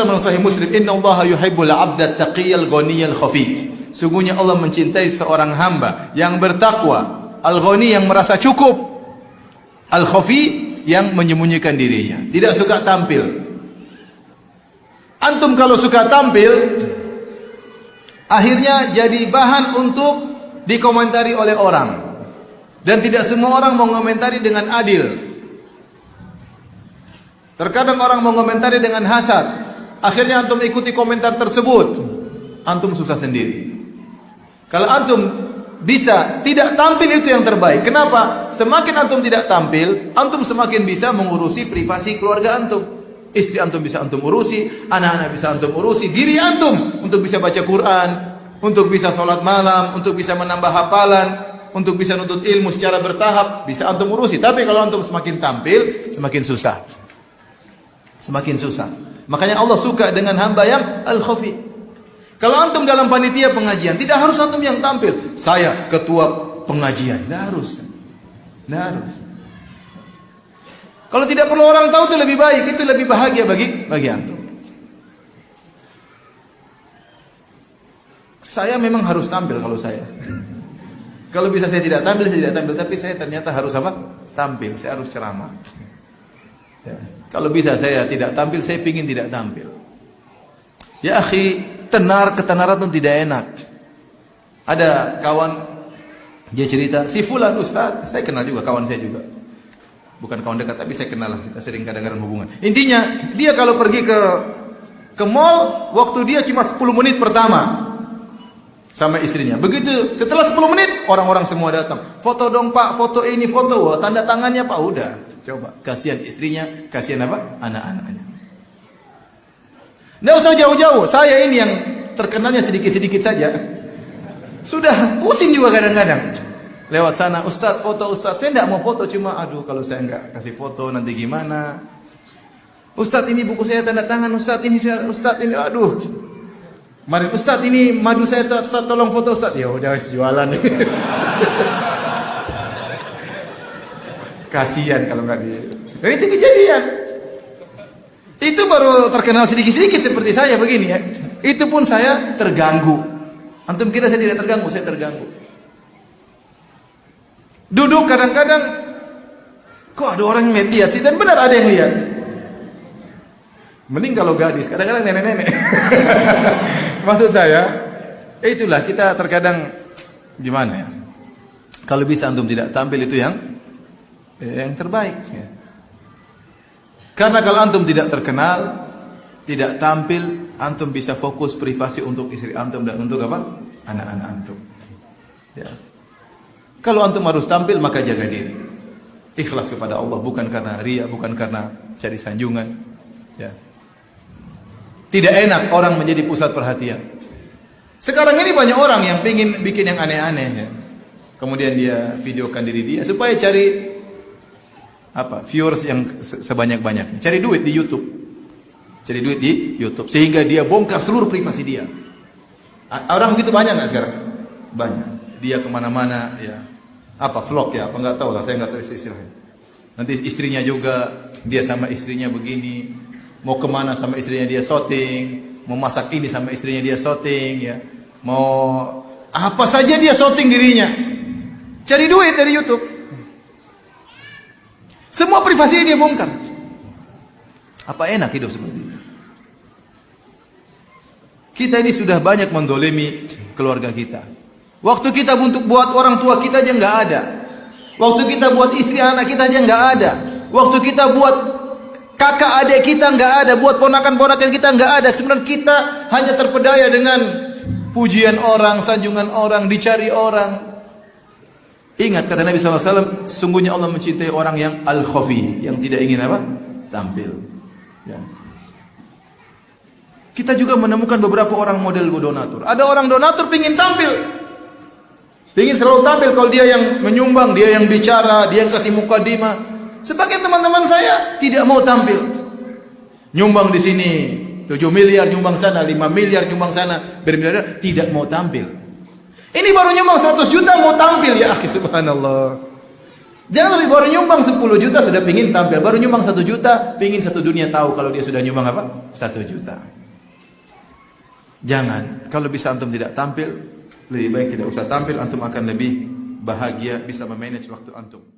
disebutkan dalam Sahih Muslim, "Innallaha yuhibbul 'abda taqiyal ghaniyal khafi." Sungguhnya Allah mencintai seorang hamba yang bertakwa, al-ghani yang merasa cukup, al-khafi yang menyembunyikan dirinya, tidak suka tampil. Antum kalau suka tampil, akhirnya jadi bahan untuk dikomentari oleh orang. Dan tidak semua orang mau mengomentari dengan adil. Terkadang orang mau mengomentari dengan hasad. Akhirnya antum ikuti komentar tersebut. Antum susah sendiri. Kalau antum bisa tidak tampil, itu yang terbaik. Kenapa? Semakin antum tidak tampil, antum semakin bisa mengurusi privasi keluarga antum. Istri antum bisa antum urusi, anak-anak bisa antum urusi, diri antum untuk bisa baca Quran, untuk bisa sholat malam, untuk bisa menambah hafalan, untuk bisa nuntut ilmu secara bertahap, bisa antum urusi. Tapi kalau antum semakin tampil, semakin susah. Semakin susah. Makanya Allah suka dengan hamba yang al-khafi. Kalau antum dalam panitia pengajian, tidak harus antum yang tampil. Saya ketua pengajian, tidak harus. Tidak harus. Kalau tidak perlu orang tahu, itu lebih baik, itu lebih bahagia bagi antum. Saya memang harus tampil kalau saya. Kalau bisa saya tidak tampil, tapi saya ternyata harus apa? Tampil, saya harus ceramah. Ya. Kalau bisa saya tidak tampil, saya pingin tidak tampil. Ya akhi, ketenaran itu tidak enak. Ada kawan, dia cerita, si fulan ustaz, saya kenal juga, kawan saya juga. Bukan kawan dekat, tapi saya kenal lah, kita sering kadang-kadang hubungan. Intinya, dia kalau pergi ke mall, waktu dia cuma 10 menit pertama sama istrinya. Begitu setelah 10 menit, orang-orang semua datang. Foto dong pak, foto ini, foto. Wah, tanda tangannya pak, udah. Coba, kasihan istrinya, kasihan apa? Anak-anaknya. Nggak usah jauh-jauh, saya ini yang terkenalnya sedikit-sedikit saja. Sudah pusing juga kadang-kadang. Lewat sana, ustaz, foto ustaz. Saya nggak mau foto, cuma aduh kalau saya nggak kasih foto nanti gimana. Ustaz ini buku saya tanda tangan, ustaz ini, aduh. Kemarin ustaz ini madu saya, ustaz tolong foto ustaz. Ya udah jualan. Kasihan kalau nggak di. Dan itu kejadian. Itu baru terkenal sedikit-sedikit seperti saya begini ya. Itu pun saya terganggu. Antum kira saya tidak terganggu? Saya terganggu. Duduk kadang-kadang, kok ada orang yang lihat sih? Dan benar ada yang lihat. Mending kalau gadis, kadang-kadang nenek-nenek. Maksud saya, itulah kita terkadang gimana ya? Kalau bisa antum tidak tampil itu yang terbaik. Ya. Karena kalau antum tidak terkenal, tidak tampil, antum bisa fokus privasi untuk istri antum dan untuk apa? Anak-anak antum. Ya. Kalau antum harus tampil, maka jaga diri. Ikhlas kepada Allah, bukan karena riya, bukan karena cari sanjungan. Ya. Tidak enak orang menjadi pusat perhatian. Sekarang ini banyak orang yang ingin bikin yang aneh-aneh. Ya. Kemudian dia videokan diri dia supaya cari viewers yang sebanyak-banyaknya. Cari duit di YouTube. Cari duit di YouTube. Sehingga dia bongkar seluruh privasi dia. Orang begitu banyak nggak sekarang? Banyak. Dia kemana-mana, ya. Vlog ya? Apa nggak tahu lah. Saya nggak tahu istilahnya. Nanti istrinya juga, dia sama istrinya begini. Mau kemana sama istrinya dia shooting. Mau masak ini sama istrinya dia shooting, ya. Mau apa saja dia shooting dirinya. Cari duit dari YouTube. Semua privasi dia bongkar. Apa enak hidup seperti itu? Kita ini sudah banyak mendolimi keluarga kita. Waktu kita untuk buat orang tua kita aja nggak ada. Waktu kita buat istri anak kita aja nggak ada. Waktu kita buat kakak adik kita nggak ada. Buat ponakan-ponakan kita nggak ada. Sebenarnya kita hanya terpedaya dengan pujian orang, sanjungan orang, dicari orang. Ingat kata Nabi SAW, sungguhnya Allah mencintai orang yang al-khafi, yang tidak ingin apa? Tampil. Ya. Kita juga menemukan beberapa orang model donatur. Ada orang donatur pingin tampil, pingin selalu tampil. Kalau dia yang menyumbang, dia yang bicara, dia yang kasih mukadimah. Sebagian teman-teman saya tidak mau tampil. Nyumbang di sini 7 miliar, nyumbang sana 5 miliar, nyumbang sana bermiliar, tidak mau tampil. Ini baru nyumbang 100 juta mau tampil, ya akhi, subhanallah. Jangan lebih baru nyumbang 10 juta sudah pingin tampil, baru nyumbang 1 juta pingin satu dunia tahu kalau dia sudah nyumbang apa? 1 juta. Jangan. Kalau bisa antum tidak tampil, lebih baik tidak usah tampil. Antum akan lebih bahagia, bisa memanage waktu antum.